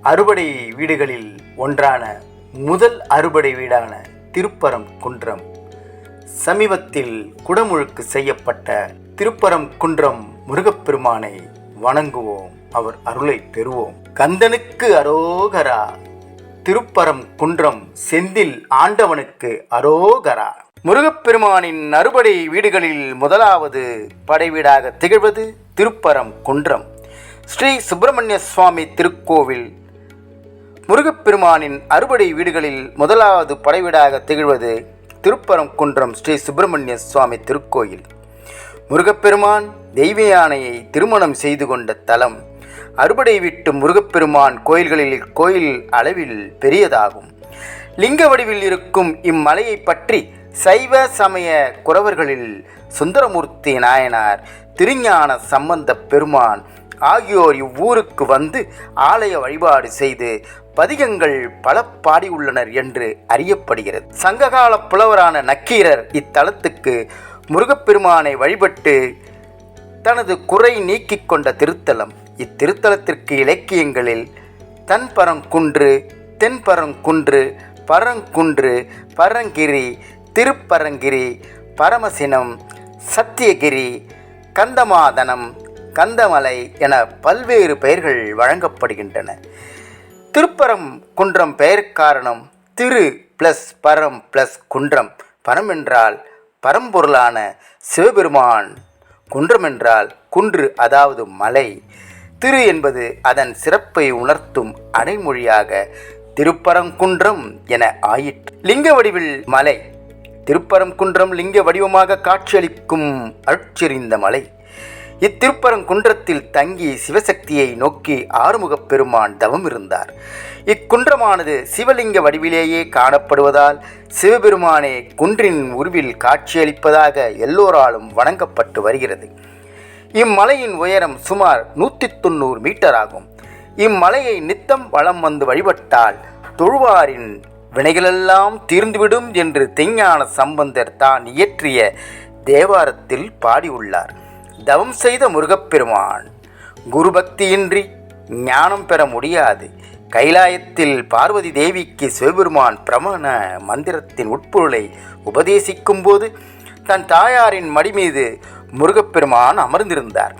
அறுபடை வீடுகளில் ஒன்றான முதல் அறுபடை வீடான திருப்பரங்குன்றம். சமீபத்தில் குடமுழுக்கு செய்யப்பட்ட திருப்பரங்குன்றம் முருகப்பெருமானை வணங்குவோம், அவர் அருளை பெறுவோம். கந்தனுக்கு அரோகரா, திருப்பரங்குன்றம் செந்தில் ஆண்டவனுக்கு அரோகரா. முருகப்பெருமானின் அறுபடை வீடுகளில் முதலாவது படைவீடாக திகழ்வது திருப்பரங்குன்றம் ஸ்ரீ சுப்பிரமணிய சுவாமி திருக்கோவில். முருகப்பெருமானின் அறுபடை வீடுகளில் முதலாவது படைவீடாக திகழ்வது திருப்பரங்குன்றம் ஸ்ரீ சுப்பிரமணிய சுவாமி திருக்கோயில். முருகப்பெருமான் தெய்வ யானையை திருமணம் செய்து கொண்ட தலம். அறுபடை வீட்டு முருகப்பெருமான் கோயில்களில் கோயில் அளவில் பெரியதாகும். லிங்க வடிவில் இருக்கும் இம்மலையை பற்றி சைவ சமய குரவர்களில் சுந்தரமூர்த்தி நாயனார், திருஞான சம்பந்த பெருமான் ஆகியோர் இவ்வூருக்கு வந்து ஆலய வழிபாடு செய்து பதிகங்கள் பல பாடியுள்ளனர் என்று அறியப்படுகிறது. சங்ககால புலவரான நக்கீரர் இத்தலத்துக்கு முருகப்பெருமானை வழிபட்டு தனது குறை நீக்கிக் கொண்ட திருத்தலம். இத்திருத்தலத்திற்கு இலக்கியங்களில் தன்பரங்குன்று, தென்பரங்குன்று, பரங்குன்று, பரங்கிரி, திருப்பரங்கிரி, பரமசினம், சத்தியகிரி, கந்தமாதனம், கந்தமலை என பல்வேறு பெயர்கள் வழங்கப்படுகின்றன. திருப்பரங்குன்றம் பெயர் காரணம் திரு பிளஸ் பரம் பிளஸ் குன்றம். பரம் என்றால் பரம்பொருளான சிவபெருமான், குன்றம் என்றால் குன்று, அதாவது மலை. திரு என்பது அதன் சிறப்பை உணர்த்தும் அடைமொழியாக திருப்பரங்குன்றம் என ஆயிற்று. லிங்க வடிவில் மலை. திருப்பரங்குன்றம் லிங்க வடிவமாக காட்சியளிக்கும் அருட்செறிந்த மலை. இத்திருப்பரங்குன்றத்தில் தங்கி சிவசக்தியை நோக்கி ஆறுமுகப் பெருமான் தவம் இருந்தார். இக்குன்றமானது சிவலிங்க வடிவிலேயே காணப்படுவதால் சிவபெருமானே குன்றின் உருவில் காட்சியளிப்பதாக எல்லோராலும் வணங்கப்பட்டு வருகிறது. இம்மலையின் உயரம் சுமார் 190 மீட்டர் ஆகும். இம்மலையை நித்தம் வலம் வந்து வழிபட்டால் தொழுவாரின் வினைகளெல்லாம் தீர்ந்துவிடும் என்று திருஞான சம்பந்தர் தான் இயற்றிய தேவாரத்தில் பாடியுள்ளார். தவம் செய்த முருகப்பெருமான் குரு பக்தியின்றி ஞானம் பெற முடியாது. கைலாயத்தில் பார்வதி தேவிக்கு சிவபெருமான் பிரமண மந்திரத்தின் உட்பொருளை உபதேசிக்கும் போது தன் தாயாரின் மடி மீது முருகப்பெருமான் அமர்ந்திருந்தார்.